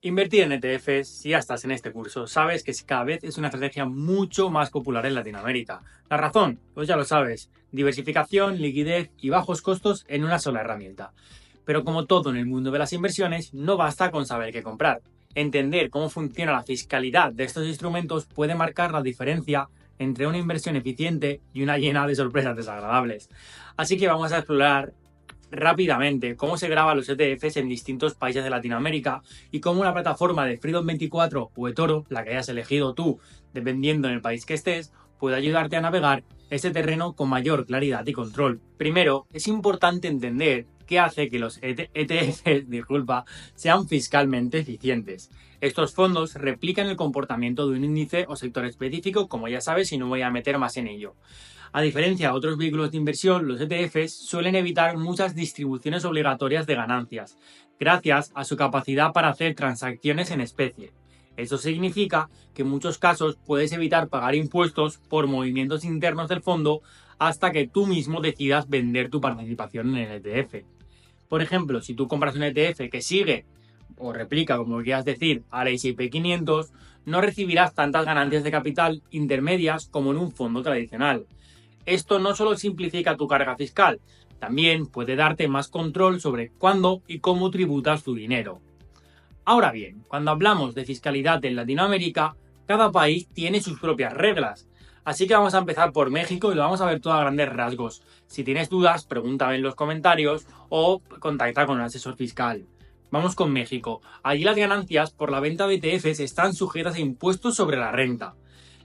Invertir en ETFs, si ya estás en este curso, sabes que cada vez es una estrategia mucho más popular en Latinoamérica. La razón, pues ya lo sabes, diversificación, liquidez y bajos costos en una sola herramienta. Pero como todo en el mundo de las inversiones, no basta con saber qué comprar. Entender cómo funciona la fiscalidad de estos instrumentos puede marcar la diferencia entre una inversión eficiente y una llena de sorpresas desagradables. Así que vamos a explorar rápidamente cómo se graban los ETFs en distintos países de Latinoamérica y cómo una plataforma de Freedom24 o eToro, la que hayas elegido tú, dependiendo en el país que estés, puede ayudarte a navegar este terreno con mayor claridad y control. Primero, es importante entender qué hace que los ETFs sean fiscalmente eficientes. Estos fondos replican el comportamiento de un índice o sector específico, como ya sabes, y no voy a meter más en ello. A diferencia de otros vehículos de inversión, los ETFs suelen evitar muchas distribuciones obligatorias de ganancias, gracias a su capacidad para hacer transacciones en especie. Eso significa que en muchos casos puedes evitar pagar impuestos por movimientos internos del fondo hasta que tú mismo decidas vender tu participación en el ETF. Por ejemplo, si tú compras un ETF que sigue o replica, como quieras decir, al S&P 500, no recibirás tantas ganancias de capital intermedias como en un fondo tradicional. Esto no solo simplifica tu carga fiscal, también puede darte más control sobre cuándo y cómo tributas tu dinero. Ahora bien, cuando hablamos de fiscalidad en Latinoamérica, cada país tiene sus propias reglas. Así que vamos a empezar por México y lo vamos a ver todo a grandes rasgos. Si tienes dudas, pregúntame en los comentarios o contacta con un asesor fiscal. Vamos con México. Allí las ganancias por la venta de ETFs están sujetas a impuestos sobre la renta.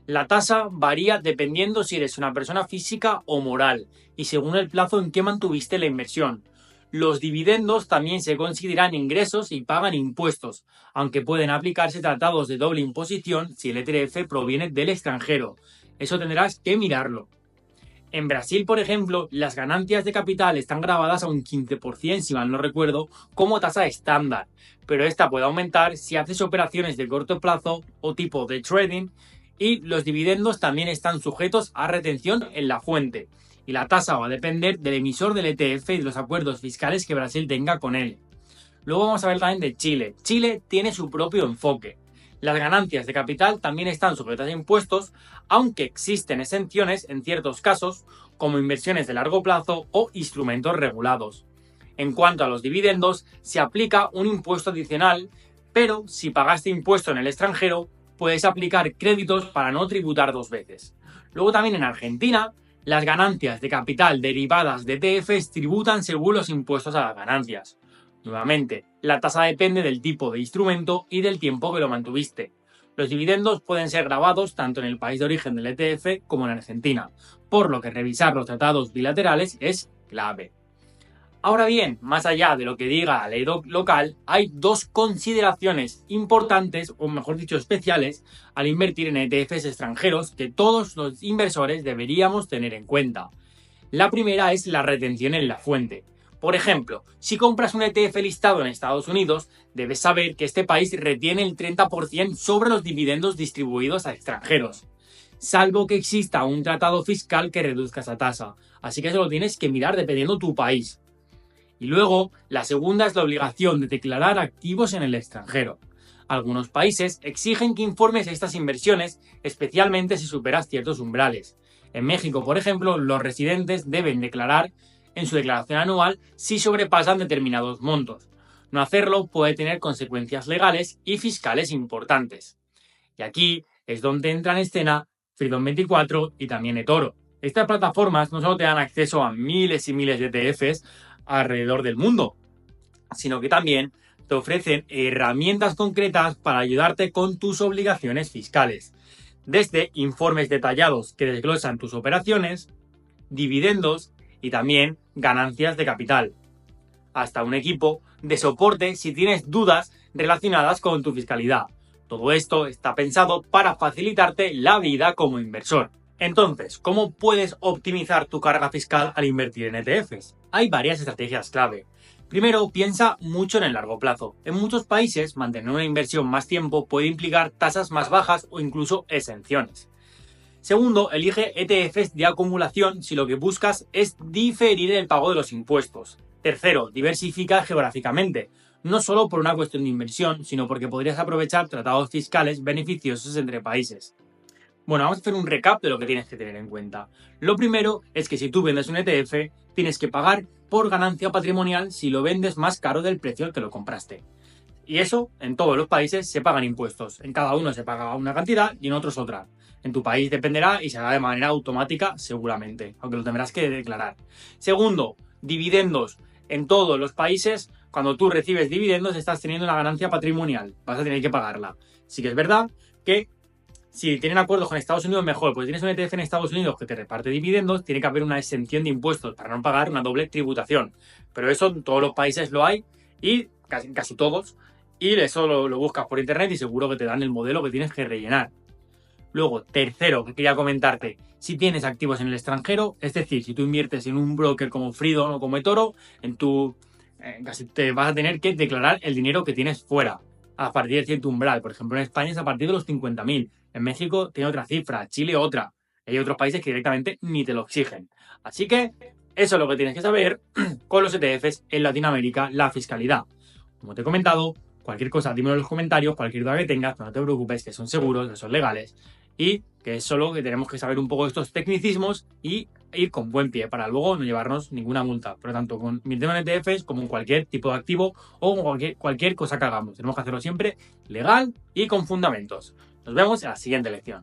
La tasa varía dependiendo si eres una persona física o moral y según el plazo en que mantuviste la inversión. Los dividendos también se consideran ingresos y pagan impuestos, aunque pueden aplicarse tratados de doble imposición si el ETF proviene del extranjero. Eso tendrás que mirarlo. En Brasil, por ejemplo, las ganancias de capital están grabadas a un 15%, si mal no recuerdo, como tasa estándar, pero esta puede aumentar si haces operaciones de corto plazo o tipo de trading, y los dividendos también están sujetos a retención en la fuente, y la tasa va a depender del emisor del ETF y de los acuerdos fiscales que Brasil tenga con él. Luego vamos a ver también de Chile. Chile tiene su propio enfoque. Las ganancias de capital también están sujetas a impuestos, aunque existen exenciones en ciertos casos, como inversiones de largo plazo o instrumentos regulados. En cuanto a los dividendos, se aplica un impuesto adicional, pero si pagaste impuesto en el extranjero, puedes aplicar créditos para no tributar dos veces. Luego también en Argentina, las ganancias de capital derivadas de ETFs tributan según los impuestos a las ganancias. Nuevamente, la tasa depende del tipo de instrumento y del tiempo que lo mantuviste. Los dividendos pueden ser grabados tanto en el país de origen del ETF como en Argentina, por lo que revisar los tratados bilaterales es clave. Ahora bien, más allá de lo que diga la ley local, hay dos consideraciones importantes, o mejor dicho, especiales, al invertir en ETFs extranjeros que todos los inversores deberíamos tener en cuenta. La primera es la retención en la fuente. Por ejemplo, si compras un ETF listado en Estados Unidos, debes saber que este país retiene el 30% sobre los dividendos distribuidos a extranjeros, salvo que exista un tratado fiscal que reduzca esa tasa. Así que eso lo tienes que mirar dependiendo tu país. Y luego, la segunda es la obligación de declarar activos en el extranjero. Algunos países exigen que informes estas inversiones, especialmente si superas ciertos umbrales. En México, por ejemplo, los residentes deben declarar en su declaración anual si sobrepasan determinados montos. No hacerlo puede tener consecuencias legales y fiscales importantes. Y aquí es donde entra en escena Freedom24 y también eToro. Estas plataformas no solo te dan acceso a miles y miles de ETFs alrededor del mundo, sino que también te ofrecen herramientas concretas para ayudarte con tus obligaciones fiscales, desde informes detallados que desglosan tus operaciones, dividendos y también ganancias de capital, hasta un equipo de soporte si tienes dudas relacionadas con tu fiscalidad. Todo esto está pensado para facilitarte la vida como inversor. Entonces, ¿cómo puedes optimizar tu carga fiscal al invertir en ETFs? Hay varias estrategias clave. Primero, piensa mucho en el largo plazo. En muchos países, mantener una inversión más tiempo puede implicar tasas más bajas o incluso exenciones. Segundo, elige ETFs de acumulación si lo que buscas es diferir el pago de los impuestos. Tercero, diversifica geográficamente. no solo por una cuestión de inversión, sino porque podrías aprovechar tratados fiscales beneficiosos entre países. Bueno, vamos a hacer un recap de lo que tienes que tener en cuenta. Lo primero es que si tú vendes un ETF, tienes que pagar por ganancia patrimonial si lo vendes más caro del precio al que lo compraste. Y eso, en todos los países se pagan impuestos. En cada uno se paga una cantidad y en otros otra. En tu país dependerá y se hará de manera automática seguramente, aunque lo tendrás que declarar. Segundo, dividendos. En todos los países, cuando tú recibes dividendos, estás teniendo una ganancia patrimonial. Vas a tener que pagarla. Sí que es verdad que si tienen acuerdos con Estados Unidos, mejor. Pues si tienes un ETF en Estados Unidos que te reparte dividendos, tiene que haber una exención de impuestos para no pagar una doble tributación. Pero eso en todos los países lo hay y casi todos. Y eso lo buscas por internet y seguro que te dan el modelo que tienes que rellenar. Luego, tercero, que quería comentarte, si tienes activos en el extranjero, es decir, si tú inviertes en un broker como Freedom o como eToro, casi te vas a tener que declarar el dinero que tienes fuera, a partir de cierto umbral. Por ejemplo, en España es a partir de los 50.000. En México tiene otra cifra, Chile otra. Hay otros países que directamente ni te lo exigen. Así que eso es lo que tienes que saber con los ETFs en Latinoamérica, la fiscalidad. Como te he comentado, cualquier cosa dímelo en los comentarios, cualquier duda que tengas, no te preocupes, que son seguros, que son legales y que es solo que tenemos que saber un poco de estos tecnicismos y ir con buen pie para luego no llevarnos ninguna multa. Por lo tanto, con invirtiendo en ETFs como en cualquier tipo de activo o con cualquier cosa que hagamos, tenemos que hacerlo siempre legal y con fundamentos. Nos vemos en la siguiente lección.